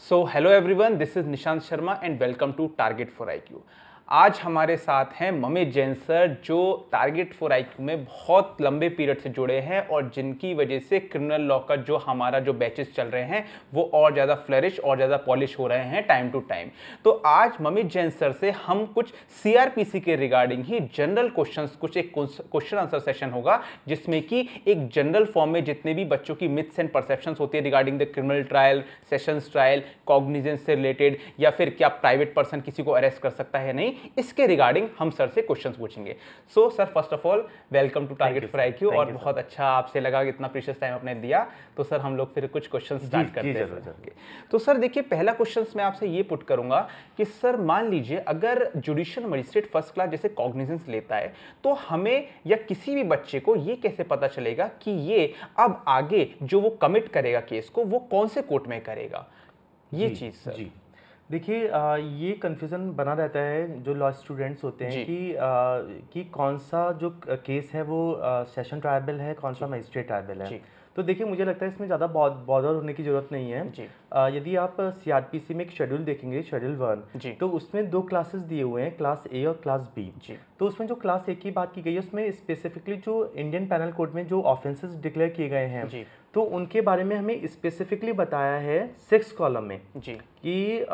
So hello everyone, this is Nishant Sharma and welcome to Target for IQ. आज हमारे साथ हैं ममित जैन सर, जो टारगेट फॉर आईक्यू में बहुत लंबे पीरियड से जुड़े हैं और जिनकी वजह से क्रिमिनल लॉ का जो हमारा बैचेस चल रहे हैं वो और ज़्यादा फ्लरिश और ज़्यादा पॉलिश हो रहे हैं टाइम टू टाइम। तो आज ममित जैन सर से हम कुछ सीआरपीसी के रिगार्डिंग ही जनरल क्वेश्चंस, कुछ एक क्वेश्चन आंसर सेशन होगा जिसमें कि एक जनरल फॉर्म में जितने भी बच्चों की मिथ्स एंड परसेप्शंस होती है regarding the criminal trial, sessions trial, cognizance से रिलेटेड, या फिर क्या प्राइवेट पर्सन किसी को अरेस्ट कर सकता है नहीं, इसके रिगार्डिंग हम सर से क्वेश्चंस पूछेंगे। So sir, first of all welcome to Target for IQ, और बहुत अच्छा आपसे लगा कि इतना प्रीशियस टाइम आपने दिया। तो सर हम लोग फिर कुछ क्वेश्चंस स्टार्ट करते हैं। तो सर देखिए, पहला क्वेश्चन मैं आपसे ये पुट करूंगा कि सर मान लीजिए अगर जुडिशियल मजिस्ट्रेट फर्स्ट क्लास जैसे कॉग्निजेंस लेता है तो हमें या किसी भी बच्चे को ये कैसे पता चलेगा कि ये अब आगे जो वो कमिट करेगा केस को वो कौन से कोर्ट में करेगा, ये चीज़ सर? जी देखिए, ये कन्फ्यूज़न बना रहता है जो लॉ स्टूडेंट्स होते हैं कि कौन सा जो केस है वो सेशन ट्रायबल है, कौन सा मजिस्ट्रेट ट्रायबल है। तो देखिए, मुझे लगता है इसमें ज़्यादा बॉदर होने की ज़रूरत नहीं है। यदि आप सीआरपीसी में एक शेड्यूल देखेंगे, शेड्यूल 1, तो उसमें 2 क्लासेस दिए हुए हैं, क्लास ए और क्लास बी। तो उसमें जो क्लास ए की बात की गई है उसमें स्पेसिफिकली जो इंडियन पैनल कोड में जो ऑफेंसेस डिक्लेयर किए गए हैं तो उनके बारे में हमें स्पेसिफिकली बताया है 6 कॉलम में कि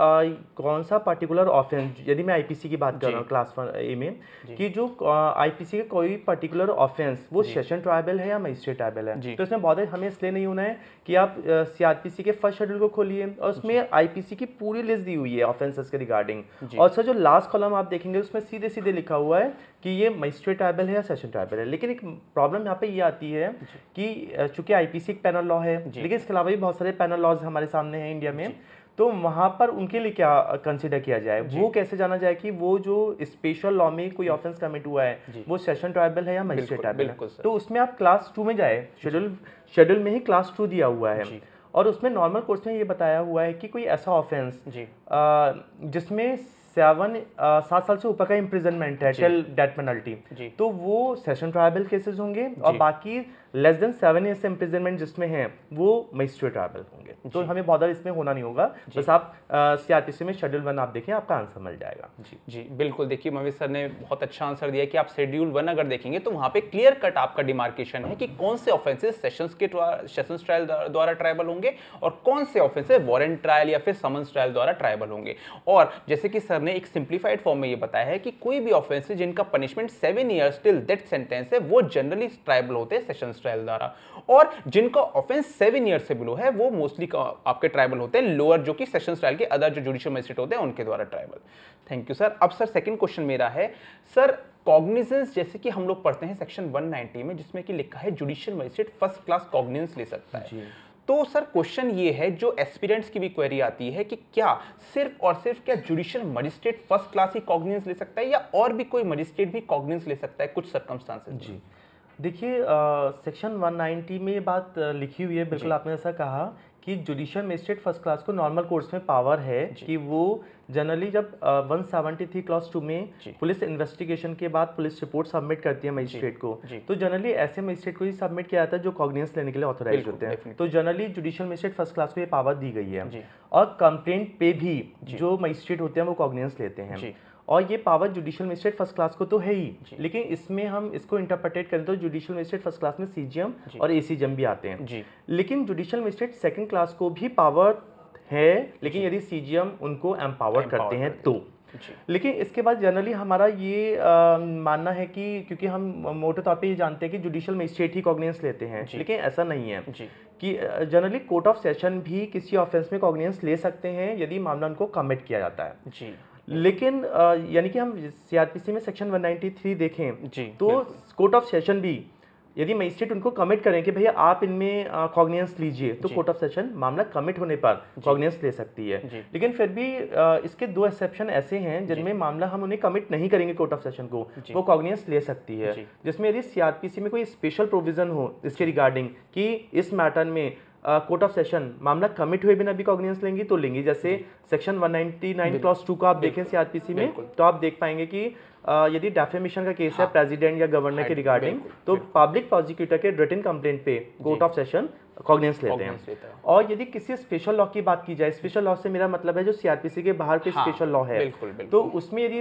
कौन सा पर्टिकुलर ऑफेंस, यदि मैं आईपीसी की बात कर रहा हूँ क्लास ए में, कि जो आईपीसी का कोई पर्टिकुलर ऑफेंस वो सेशन ट्रायबल है या मजिस्ट्रेट ट्रायबल है। तो इसमें बहुत हमें इसलिए नहीं होना है कि आप सीआरपीसी के फर्स्ट शेड्यूल को खोलिए और उसमें आईपीसी की पूरी लिस्ट दी हुई है ऑफेंसेस के रिगार्डिंग, और सर जो लास्ट कॉलम आप देखेंगे उसमें सीधे सीधे लिखा हुआ है कि ये मजिस्ट्रेट ट्रायबल है या सेशन ट्रायबल है। लेकिन एक प्रॉब्लम यहाँ पे ये आती है कि चूंकि आईपीसी एक पैनल लॉ है, लेकिन इसके अलावा भी बहुत सारे पैनल लॉज हमारे सामने हैं इंडिया में, तो वहां पर उनके लिए क्या कंसीडर किया जाए, वो कैसे जाना जाए कि वो जो स्पेशल लॉ में कोई ऑफेंस कमिट हुआ है वो सेशन ट्रायबल है या मजिस्ट्रेट ट्रायबल है। तो उसमें आप क्लास 2 में जाए, शेड्यूल में ही क्लास 2 दिया हुआ है और उसमें नॉर्मल कोर्स में ये बताया हुआ है कि कोई ऐसा ऑफेंस जिसमें 7 साल से ऊपर का इम्प्रिजनमेंट है टिल डेथ पेनल्टी, तो वो सेशन ट्रायबल केसेस होंगे, और बाकी लेस देन 7 ईयर्स इम्प्रिजनमेंट जिसमें है वो मजिस्ट्रेट ट्रायबल होंगे। तो हमें बॉर्डर इसमें होना नहीं होगा, बस आप सीआरपीसी में शेड्यूल 1 आप देखें, आपका आंसर मिल जाएगा। जी बिल्कुल। देखिए ममित सर ने बहुत अच्छा आंसर दिया कि आप शेड्यूल 1 अगर देखेंगे तो वहां पे क्लियर कट आपका डिमार्केशन है कि कौन से ऑफेंसेस सेशंस ट्रायल द्वारा ट्रायबल होंगे और कौन से ऑफेंसेस वारंट ट्रायल या फिर समन्स ट्रायल द्वारा ट्रायबल होंगे। और जैसे कि सर ने एक सिंप्लीफाइड फॉर्म में ये बताया है कि कोई भी ऑफेंसेस जिनका punishment 7 years till death sentence है वो जनरली ट्रायबल होते हैं सेशंस ट्रायल द्वारा, और जिनका ऑफेंस 7 ईयर्स से बिलो है वो मोस्टली आपके ट्रायबल होते हैं लोअर, जो कि सेशंस ट्रायल के अदर जो जुडिशियल मजिस्ट्रेट होते हैं उनके द्वारा ट्रायबल। Thank you sir. अब सर सेकंड क्वेश्चन मेरा है, सर कॉग्निजेंस जैसे कि हम लोग पढ़ते हैं सेक्शन 190 में जिसमें कि लिखा है judicial magistrate first class cognizance ले सकता है। तो सर क्वेश्चन ये है, जो एस्पिरेंट्स की भी क्वेरी आती है कि क्या सिर्फ और सिर्फ क्या जुडिशियल मजिस्ट्रेट फर्स्ट क्लास ही कॉग्निजेंस ले सकता है या और भी कोई मजिस्ट्रेट भी कॉग्निजेंस ले सकता है कुछ सर्कमस्टांसेस? जी देखिए, सेक्शन 190 में ये बात लिखी हुई है, बिल्कुल आपने ऐसा कहा कि जुडिशियल मजिस्ट्रेट फर्स्ट क्लास को नॉर्मल कोर्ट्स में पावर है कि वो जनरली जब 173 क्लॉज 2 में पुलिस इन्वेस्टिगेशन के बाद पुलिस रिपोर्ट सबमिट करती है मजिस्ट्रेट को, तो जनरली ऐसे मजिस्ट्रेट को ही सबमिट किया जाता है जो कॉग्निजेंस लेने के लिए ऑथोराइज होते हैं। तो generally judicial magistrate first class को ये पावर दी गई है, और कंप्लेंट पे भी जो मजिस्ट्रेट होते हैं वो कॉग्निजेंस लेते हैं, और ये power judicial magistrate first class को तो है ही, लेकिन इसमें हम इसको इंटरप्रेटेट करें तो जुडिशियल मजिस्ट्रेट फर्स्ट क्लास में सीजीएम और एसीजीएम भी आते हैं। लेकिन जुडिशियल मजिस्ट्रेट सेकंड क्लास को भी पावर है, लेकिन यदि सीजीएम उनको एम्पावर करते हैं तो। लेकिन इसके बाद जनरली हमारा ये मानना है कि क्योंकि हम मोटे तौर पे ये जानते हैं कि जुडिशियल मजिस्ट्रेट ही कॉग्निजेंस लेते हैं, लेकिन ऐसा नहीं है कि जनरली कोर्ट ऑफ सेशन भी किसी ऑफेंस में कॉग्निजेंस ले सकते हैं यदि मामला उनको कमिट किया जाता है। लेकिन यानी कि हम सीआरपीसी में सेक्शन 193 देखें तो कोर्ट ऑफ सेशन भी यदि मजिस्ट्रेट उनको कमिट करें कि भैया आप इनमें कॉग्निजेंस लीजिए, तो कोर्ट ऑफ सेशन मामला कमिट होने पर कॉग्निजेंस ले सकती है। लेकिन फिर भी इसके 2 एक्सेप्शन ऐसे हैं जिनमें मामला हम उन्हें कमिट नहीं करेंगे कोर्ट ऑफ सेशन को, वो कॉग्निजेंस ले सकती है, जिसमें यदि सीआरपीसी में कोई स्पेशल प्रोविजन हो इसके रिगार्डिंग कि इस मैटर में कोर्ट ऑफ सेशन मामला कमिट हुए बिना भी कॉग्निजेंस लेंगी तो लेंगी। जैसे सेक्शन 199 क्लॉज 2 का आप देखें सीआरपीसी में तो आप देख पाएंगे कि यदि डेफेमेशन का केस है प्रेसिडेंट या गवर्नर के रिगार्डिंग, तो पब्लिक प्रोसिक्यूटर के रिटन कंप्लेंट पे कोर्ट ऑफ सेशन कॉग्निजेंस लेते हैं। और यदि किसी स्पेशल लॉ की बात की जाए, स्पेशल लॉ से मेरा मतलब है जो सीआरपीसी के बाहर के स्पेशल लॉ है, तो उसमें यदि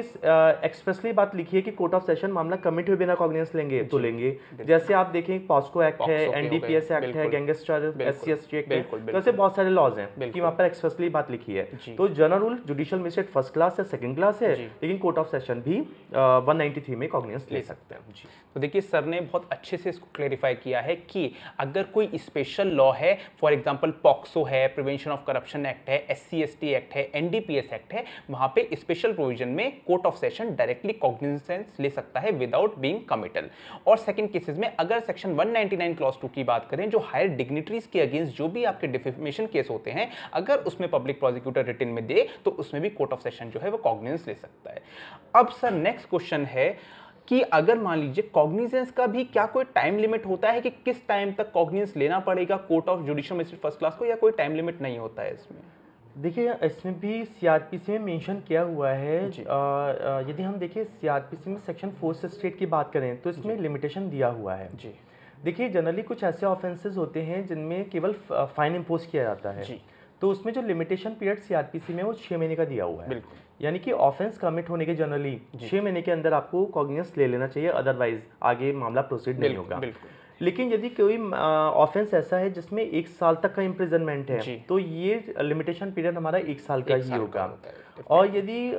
एक्सप्रेसली बात लिखी है कि कोर्ट ऑफ सेशन मामला कमिट हुए बिना कॉग्निजेंस लेंगे तो लेंगे। जैसे आप देखें पॉस्को एक्ट है, एनडीपीएस एक्ट है, गैंगस्टर SC/ST एक्ट है, तो ऐसे बहुत सारे लॉज हैं कि वहाँ पर एक्सप्रेसली बात लिखी है। तो general rule judicial magistrate first class या सेकंड क्लास है, लेकिन कोर्ट ऑफ सेशन भी 193 में कॉग्निजेंस ले सकते हैं। जी, तो देखिए सर ने बहुत अच्छे से इसको क्लेरिफाई किया है कि अगर कोई स्पेशल लॉ है, फॉर एग्जांपल पॉक्सो है, प्रिवेंशन ऑफ करप्शन एक्ट है, SC/ST एक्ट है, NDPS एक्ट है, वहां पे स्पेशल प्रोविजन में court of session directly cognizance ले सकता है विदाउट बीइंग कमिटल। और सेकंड केसेस में अगर सेक्शन 199 क्लॉज 2 की बात करें, जो हायर डिग्निटरीज के अगेंस्ट जो भी आपके डिफेमेशन केस होते हैं, अगर उसमें पब्लिक प्रोसिक्यूटर रिटन में दे तो उसमें भी कोर्ट ऑफ सेशन जो है वो कॉग्निजेंस ले सकता है। अब सर नेक्स्ट क्वेश्चन है कि अगर मान लीजिए कॉग्निजेंस का भी क्या कोई टाइम लिमिट होता है कि किस टाइम तक कॉग्निजेंस लेना पड़ेगा court of judicial magistrate first class को, या कोई टाइम लिमिट नहीं होता है इसमें? देखिए इसमें भी सीआरपीसी में मेंशन किया हुआ है। यदि हम देखिए सीआरपीसी में सेक्शन 4 स्टेट की बात करें तो इसमें लिमिटेशन दिया हुआ है। जी, देखिए जनरली कुछ ऐसे ऑफेंसेस होते हैं जिनमें केवल फाइन इम्पोज किया जाता है, तो उसमें जो लिमिटेशन पीरियड सीआरपीसी में वो 6 महीने का दिया हुआ है। यानी कि ऑफेंस कमिट होने के जनरली 6 महीने के अंदर आपको कॉग्निजेंस ले लेना चाहिए, अदरवाइज आगे मामला प्रोसीड नहीं होगा। लेकिन यदि कोई ऑफेंस ऐसा है जिसमें 1 साल तक का इम्प्रिजनमेंट है, तो ये लिमिटेशन पीरियड हमारा 1 साल का ही होगा। और यदि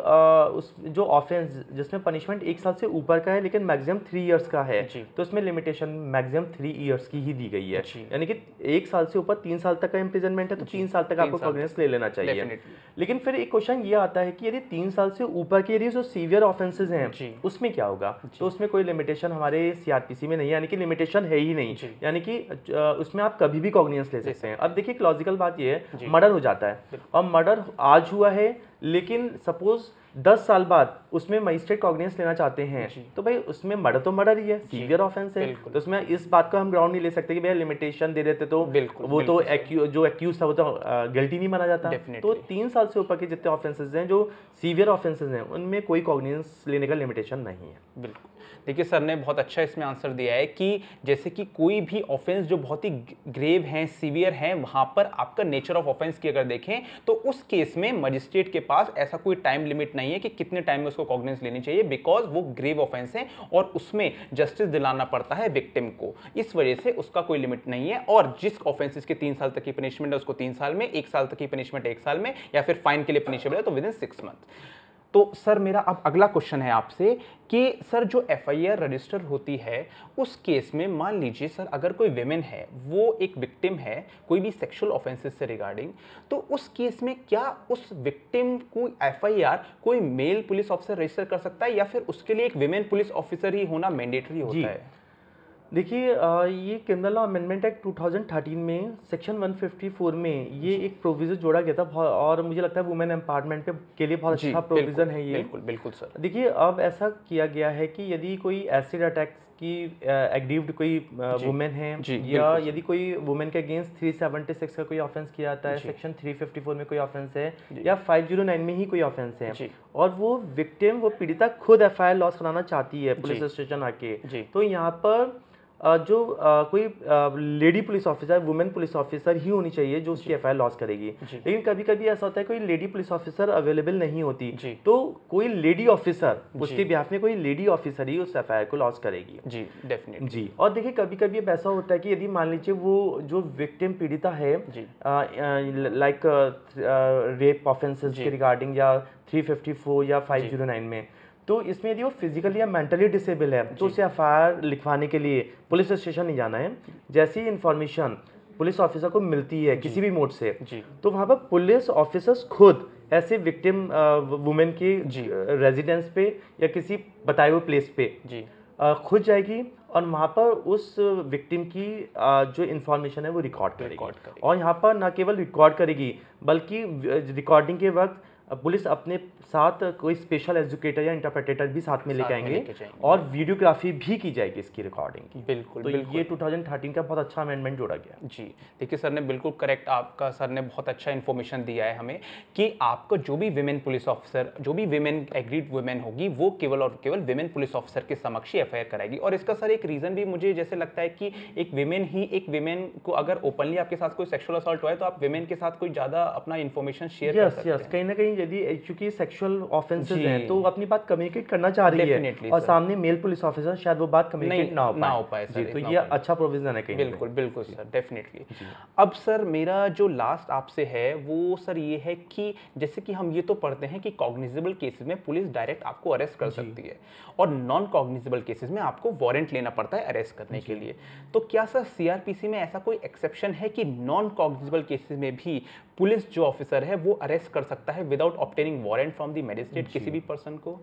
उस जो ऑफेंस जिसमें पनिशमेंट 1 साल से ऊपर का है लेकिन मैक्सिमम 3 इयर्स का है, तो इसमें लिमिटेशन मैक्सिमम 3 इयर्स की ही दी गई है। यानी कि 1 साल से ऊपर 3 साल तक का इम्प्रिजनमेंट है तो 3 साल तक आपको कॉग्निजेंस ले लेना चाहिए। लेकिन फिर एक क्वेश्चन ये आता है कि यदि 3 साल से ऊपर के यदि जो सीवियर ऑफेंसेस हैं उसमें क्या होगा? तो उसमें कोई लिमिटेशन हमारे सीआरपीसी में नहीं है, यानी कि लिमिटेशन है ही नहीं, यानी कि उसमें आप कभी भी कॉग्निजेंस ले सकते हैं। अब देखिए लॉजिकल बात ये है, मर्डर हो जाता है और मर्डर आज हुआ है, लेकिन सपोज 10 साल बाद उसमें मजिस्ट्रेट कॉग्निजेंस लेना चाहते हैं, तो भाई उसमें मर्डर तो मर्डर ही है, सीवियर ऑफेंस है, तो उसमें इस बात को हम ग्राउंड नहीं ले सकते कि भैया लिमिटेशन दे देते तो वो तो जो एक्यूज था वो तो गिल्टी नहीं माना जाता। तो 3 साल से ऊपर के जितने ऑफेंसेस हैं जो सीवियर ऑफेंसेस हैं उनमें कोई कॉग्निजेंस लेने का लिमिटेशन नहीं है। बिल्कुल, देखिए सर ने बहुत अच्छा इसमें आंसर दिया है कि जैसे कि कोई भी ऑफेंस जो बहुत ही ग्रेव हैं, सीवियर हैं, वहाँ पर आपका नेचर ऑफ ऑफेंस की अगर देखें तो उस केस में मजिस्ट्रेट के पास ऐसा कोई टाइम लिमिट नहीं है कि कितने टाइम में उसको कॉग्निजेंस लेनी चाहिए, बिकॉज वो ग्रेव ऑफेंस है और उसमें जस्टिस दिलाना पड़ता है विक्टिम को, इस वजह से उसका कोई लिमिट नहीं है। और जिस ऑफेंसेस के 3 साल तक की पनिशमेंट है उसको 3 साल में, 1 साल तक की पनिशमेंट 1 साल में, या फिर फाइन के लिए पनिशेबल है तो विद इन 6 मंथ। तो सर मेरा अब अगला क्वेश्चन है आपसे कि सर जो FIR रजिस्टर होती है उस केस में मान लीजिए सर अगर कोई विमेन है, वो एक विक्टिम है कोई भी सेक्सुअल ऑफेंसेस से रिगार्डिंग, तो उस केस में क्या उस विक्टिम को FIR कोई मेल पुलिस ऑफिसर रजिस्टर कर सकता है या फिर उसके लिए एक विमेन पुलिस ऑफिसर ही होना मैंडेटरी होता है? देखिए ये क्रिमिनल लॉ अमेंडमेंट एक्ट 2013 में सेक्शन 154 में ये एक प्रोविजन जोड़ा गया था और मुझे लगता है वुमेन एम्पावरमेंट के लिए बहुत अच्छा प्रोविजन है ये। बिल्कुल बिल्कुल सर। देखिए अब ऐसा किया गया है कि यदि कोई एसिड अटैक की एग्रीव्ड कोई वुमेन है या यदि कोई वुमेन के अगेंस्ट 376 का कोई ऑफेंस किया जाता है, सेक्शन 354 में कोई ऑफेंस है या 509 में ही कोई ऑफेंस है और वो विक्टिम वो पीड़िता खुद FIR लॉस कराना चाहती है पुलिस स्टेशन आके, तो यहाँ पर जो कोई lady police officer, women police officer ही होनी चाहिए जो उसकी FIR लॉस करेगी। लेकिन कभी कभी ऐसा होता है कोई लेडी पुलिस ऑफिसर अवेलेबल नहीं होती, तो कोई लेडी ऑफिसर उसके बिहाफ में कोई लेडी ऑफिसर ही उस FIR को लॉस करेगी। जी डेफिनेटली जी। और देखिए कभी कभी अब ऐसा होता है कि यदि मान लीजिए वो जो विक्टिम पीड़िता है लाइक रेप ऑफेंसेस के रिगार्डिंग या 354 या 509 में, तो इसमें यदि वो फिजिकली या मेंटली डिसेबल है तो उसे FIR लिखवाने के लिए पुलिस स्टेशन नहीं जाना है। जैसी इन्फॉर्मेशन पुलिस ऑफिसर को मिलती है किसी भी मोड से, तो वहाँ पर पुलिस ऑफिसर्स खुद ऐसे विक्टिम वुमेन की रेजिडेंस पे या किसी बताए हुए प्लेस पे खुद जाएगी और वहाँ पर उस विक्टिम की जो इन्फॉर्मेशन है वो रिकॉर्ड करेगी। और यहाँ पर न केवल रिकॉर्ड करेगी बल्कि रिकॉर्डिंग के वक्त पुलिस अपने साथ कोई स्पेशल एजुकेटर या इंटरप्रेटर भी साथ में लेके आएंगे और वीडियोग्राफी भी की जाएगी इसकी रिकॉर्डिंग की। बिल्कुल, तो ये 2013 का बहुत अच्छा अमेंडमेंट जोड़ा गया। जी, देखिए सर ने बिल्कुल करेक्ट, आपका सर ने बहुत अच्छा इन्फॉर्मेशन दिया है हमें कि आपको जो भी विमेन पुलिस ऑफिसर, जो भी विमेन एग्रीड वुमेन होगी, वो केवल और केवल विमेन पुलिस ऑफिसर के समक्ष ही एफआईआर कराएगी। और इसका सर एक रीज़न भी मुझे जैसे लगता है कि एक विमेन को अगर ओपनली आपके साथ कोई सेक्सुअल असॉल्ट हुआ है तो आप विमेन के साथ कोई ज़्यादा अपना इन्फॉर्मेशन शेयर कर सकते हैं। कहीं ना कहीं यदि चूंकि सेक्सुअल ऑफेंसेस हैं तो अपनी बात कम्युनिकेट करना चाह रही है और सामने मेल पुलिस ऑफिसर शायद वो बात कम्युनिकेट ना हो पाए सर, तो ये अच्छा प्रोविजन है कहीं। बिल्कुल बिल्कुल सर, डेफिनेटली। अब सर मेरा जो लास्ट आपसे है वो सर ये है कि जैसे कि हम ये तो पढ़ते हैं कि कॉग्निजेबल केसेस में पुलिस डायरेक्ट आपको अरेस्ट कर सकती है और नॉन कॉग्निजेबल केसेस में आपको वारंट लेना पड़ता है अरेस्ट करने के लिए। तो क्या सर सीआरपीसी में ऐसा कोई एक्सेप्शन है कि नॉन कॉग्निजेबल केसेस में भी पुलिस जो ऑफिसर है वो अरेस्ट कर सकता है without obtaining warrant from the magistrate किसी भी पर्सन को?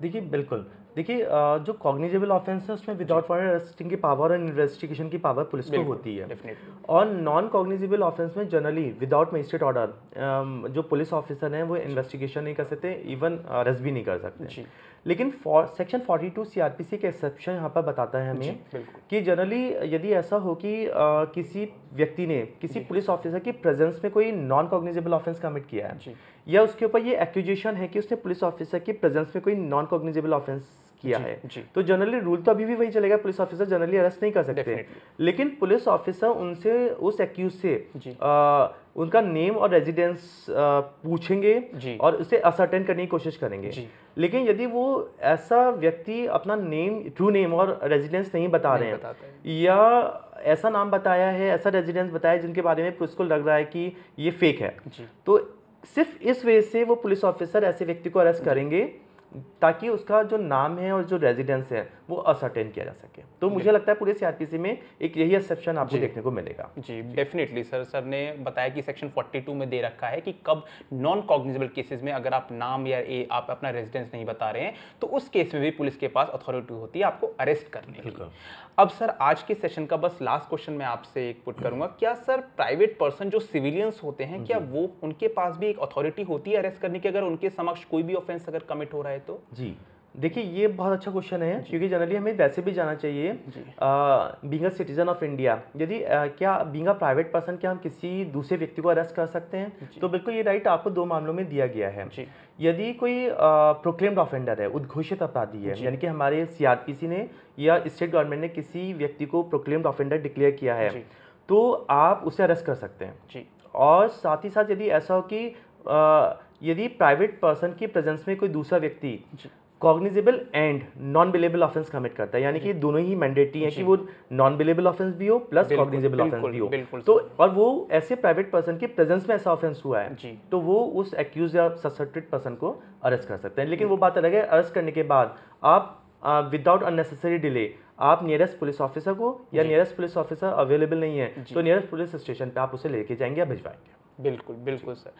देखिए बिल्कुल, देखिए जो कॉग्निजेबल ऑफेंस है उसमें विदाउट वारंट अरेस्टिंग की पावर और इन्वेस्टिगेशन की पावर पुलिस को होती है। और नॉन कॉग्निजेबल ऑफेंस में जनरली विदाउट मजिस्ट्रेट ऑर्डर जो पुलिस ऑफिसर हैं वो इन्वेस्टिगेशन नहीं कर सकते, इवन अरेस्ट भी नहीं कर सकते। लेकिन सेक्शन 42 सीआरपीसी के एक्सेप्शन यहाँ पर बताता है हमें कि जनरली यदि ऐसा हो कि किसी व्यक्ति ने किसी पुलिस ऑफिसर की प्रेजेंस में कोई नॉन कॉग्निजेबल ऑफेंस कमिट किया है या उसके ऊपर ये एक्यूजेशन है कि उसने पुलिस ऑफिसर की प्रेजेंस में कोई नॉन कॉग्निजेबल ऑफेंस किया है, तो जनरली रूल तो अभी भी वही चलेगा, पुलिस ऑफिसर जनरली अरेस्ट नहीं कर सकते। लेकिन पुलिस ऑफिसर उनसे उस एक्यूज से उनका नेम और रेजिडेंस पूछेंगे और उसे असर्टेन करने की कोशिश करेंगे। लेकिन यदि वो ऐसा व्यक्ति अपना नेम, ट्रू नेम और रेजिडेंस नहीं बता रहे हैं या ऐसा नाम बताया है, ऐसा रेजिडेंस बताया जिनके बारे में पुलिस को लग रहा है कि ये फेक है, तो सिर्फ इस वजह से वो पुलिस ऑफिसर ऐसे व्यक्ति को अरेस्ट करेंगे ताकि उसका जो नाम है और जो रेजिडेंस है वो असर्टेन किया जा सके। तो मुझे लगता है पूरे सीआरपीसी में एक यही एक्सेप्शन आपको देखने को मिलेगा। जी डेफिनेटली सर ने बताया कि सेक्शन 42 में दे रखा है कि कब नॉन कॉग्निजेबल केसेस में अगर आप नाम या आप अपना रेजिडेंस नहीं बता रहे हैं तो उस केस में भी पुलिस के पास अथॉरिटी होती है आपको अरेस्ट करने की। अब सर आज के सेशन का बस लास्ट क्वेश्चन मैं आपसे एक पुट करूंगा, क्या सर प्राइवेट पर्सन जो सिविलियंस होते हैं क्या वो उनके पास भी एक अथॉरिटी होती है अरेस्ट करने की अगर उनके समक्ष कोई भी ऑफेंस अगर कमिट हो रहा है तो? जी देखिए ये बहुत अच्छा क्वेश्चन है क्योंकि जनरली हमें वैसे भी जाना चाहिए being a citizen of India, यदि क्या बीइंग अ प्राइवेट पर्सन क्या हम किसी दूसरे व्यक्ति को अरेस्ट कर सकते हैं? तो बिल्कुल ये राइट आपको दो मामलों में दिया गया है। यदि कोई प्रोक्लेम्ड ऑफेंडर है, उद्घोषित अपराधी है, यानी कि हमारे सीआरपीसी ने या स्टेट गवर्नमेंट ने किसी व्यक्ति को प्रोक्लेम्ड ऑफेंडर डिक्लेयर किया है तो आप उसे अरेस्ट कर सकते हैं। और साथ ही साथ यदि ऐसा हो कि यदि प्राइवेट पर्सन की प्रेजेंस में कोई दूसरा व्यक्ति cognizable and non billable offence commit करता है, यानी कि दोनों ही मैंडेटरी है कि वो नॉन बिलेबल ऑफेंस भी हो प्लस कॉग्निजेबल ऑफेंस भी हो, तो और वो ऐसे प्राइवेट पर्सन के प्रेजेंस में ऐसा ऑफेंस हुआ है तो वो उस एक्यूज या सस्पेक्टेड पर्सन को अरेस्ट कर सकते हैं। लेकिन वो बात अलग है, अरेस्ट करने के बाद आप विदाउट अननेसेसरी डिले आप नियरेस्ट पुलिस ऑफिसर को या नियरेस्ट पुलिस ऑफिसर अवेलेबल नहीं है तो नियरेस्ट पुलिस स्टेशन पे आप उसे लेके जाएंगे या भिजवाएंगे। बिल्कुल बिल्कुल सर।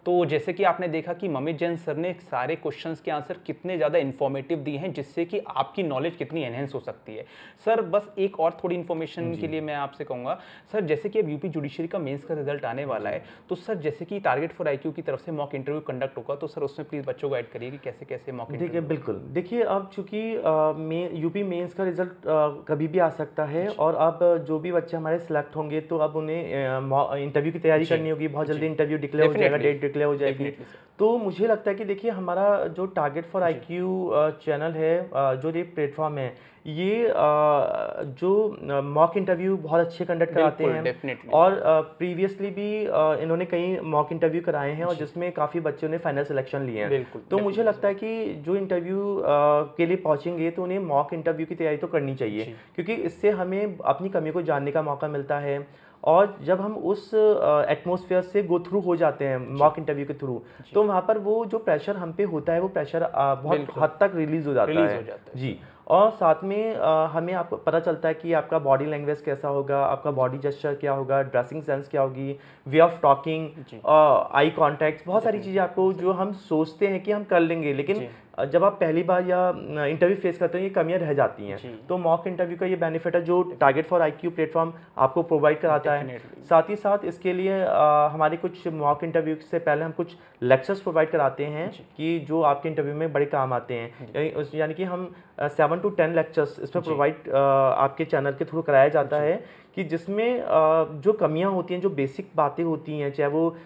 तो जैसे कि आपने देखा कि ममित जैन सर ने सारे क्वेश्चंस के आंसर कितने ज़्यादा इन्फॉर्मेटिव दिए हैं जिससे कि आपकी नॉलेज कितनी एनहेंस हो सकती है। सर बस एक और थोड़ी इन्फॉर्मेशन के लिए मैं आपसे कहूँगा सर, जैसे कि अब यूपी जुडिशरी का मेंस का रिजल्ट आने वाला है तो सर जैसे कि टारगेट फॉर आईक्यू की तरफ से मॉक इंटरव्यू कंडक्ट होगा तो सर उसमें प्लीज़ बच्चों को गाइड करिए कि कैसे कैसे मॉक इंटरव्यू। बिल्कुल, देखिए अब चूँकि यूपी मेंस का रिजल्ट कभी भी आ सकता है और अब जो भी बच्चे हमारे सिलेक्ट होंगे तो अब उन्हें इंटरव्यू की तैयारी करनी होगी, बहुत जल्दी इंटरव्यू डिक्लेयर हो जाएगा, डेट डिक्लेयर हो जाएगी। तो मुझे लगता है कि देखिए हमारा जो टारगेट फॉर आईक्यू चैनल है, जो ये प्लेटफॉर्म है, ये जो मॉक इंटरव्यू बहुत अच्छे कंडक्ट कराते हैं और प्रीवियसली भी इन्होंने कई मॉक इंटरव्यू कराए हैं और जिसमें काफ़ी बच्चों ने फाइनल सिलेक्शन लिए हैं। तो मुझे लगता है कि जो इंटरव्यू के लिए पहुंचेंगे तो उन्हें मॉक इंटरव्यू की तैयारी तो करनी चाहिए क्योंकि इससे हमें अपनी कमी को जानने का मौका मिलता है और जब हम उस एटमॉस्फेयर से गो थ्रू हो जाते हैं मॉक इंटरव्यू के थ्रू तो वहाँ पर वो जो प्रेशर हम पे होता है वो प्रेशर बहुत हद तक रिलीज हो जाता है जी। और साथ में हमें आपको पता चलता है कि आपका बॉडी लैंग्वेज कैसा होगा, आपका बॉडी जेस्चर क्या होगा, ड्रेसिंग सेंस क्या होगी, way of talking, eye contact, बहुत सारी चीज़ें आपको जो हम सोचते हैं कि हम कर लेंगे लेकिन जब आप पहली बार या इंटरव्यू फेस करते हैं ये कमियां रह जाती हैं। तो मॉक इंटरव्यू का ये बेनिफिट है जो टारगेट फॉर IQ प्लेटफॉर्म आपको प्रोवाइड कराता है। साथ ही साथ इसके लिए हमारे कुछ मॉक इंटरव्यू से पहले हम कुछ लेक्चर्स प्रोवाइड कराते हैं कि जो आपके इंटरव्यू में बड़े काम आते हैं, यानी कि हम 7 to 10 लेक्चर्स इसमें प्रोवाइड आपके चैनल के थ्रू कराया जाता है कि जिसमें जो कमियां होती हैं, जो बेसिक बातें होती हैं, चाहे वो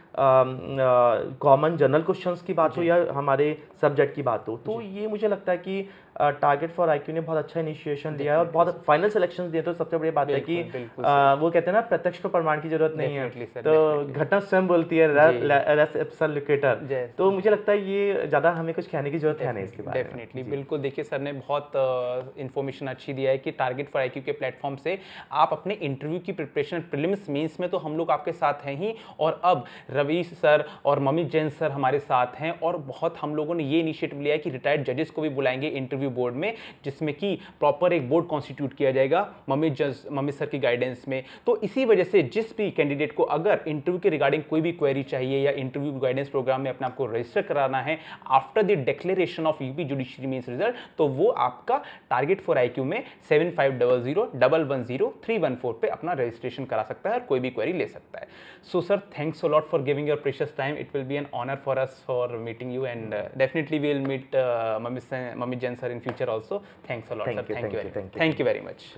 कॉमन जनरल क्वेश्चंस की बात हो या हमारे सब्जेक्ट की बात हो, तो ये मुझे लगता है कि टारगेट फॉर IQ ने बहुत अच्छा इनिशिएशन लिया है और बहुत फाइनल सिलेक्शन दिए। तो सबसे बड़ी बात है कि वो कहते हैं ना प्रत्यक्ष को प्रमाण की जरूरत नहीं है, तो घटना स्वयं बोलती है रेस इप्सा लोकेटर। तो मुझे लगता है ये ज़्यादा हमें कुछ कहने की जरूरत है नहीं इसके बारे में। डेफिनेटली, बिल्कुल। देखिए सर ने बहुत इन्फॉर्मेशन अच्छी दिया है कि टारगेट फॉर IQ के प्लेटफॉर्म से आप अपने इंटरव्यू की प्रिपरेशन, प्रीलिम्स मेंस में तो हम लोग आपके साथ हैं ही, और अब रवि सर और ममित जैन सर हमारे साथ हैं, और बहुत हम लोगों ने ये इनिशिएटिव लिया है कि रिटायर्ड जजेस को भी बुलाएंगे इंटरव्यू बोर्ड में, जिसमें कि प्रॉपर एक बोर्ड कॉन्स्टिट्यूट किया जाएगा ममित सर की गाइडेंस में। तो इसी वजह से जिस भी कैंडिडेट को अगर इंटरव्यू के रिगार्डिंग कोई भी क्वेरी चाहिए या इंटरव्यू गाइडेंस प्रोग्राम में अपने आपको रजिस्टर कराना है after the declaration of UP judiciary mains result, तो वो आपका टारगेट फॉर IQ में 7500110314 पे अपना रजिस्ट्रेशन करा सकता है और कोई भी क्वेरी ले सकता है। So sir, thanks a lot for giving your precious time. It will be an honour for us for meeting you, and definitely we will meet Mamit Jain sir in future also. Thanks a lot, sir. Thank you very much.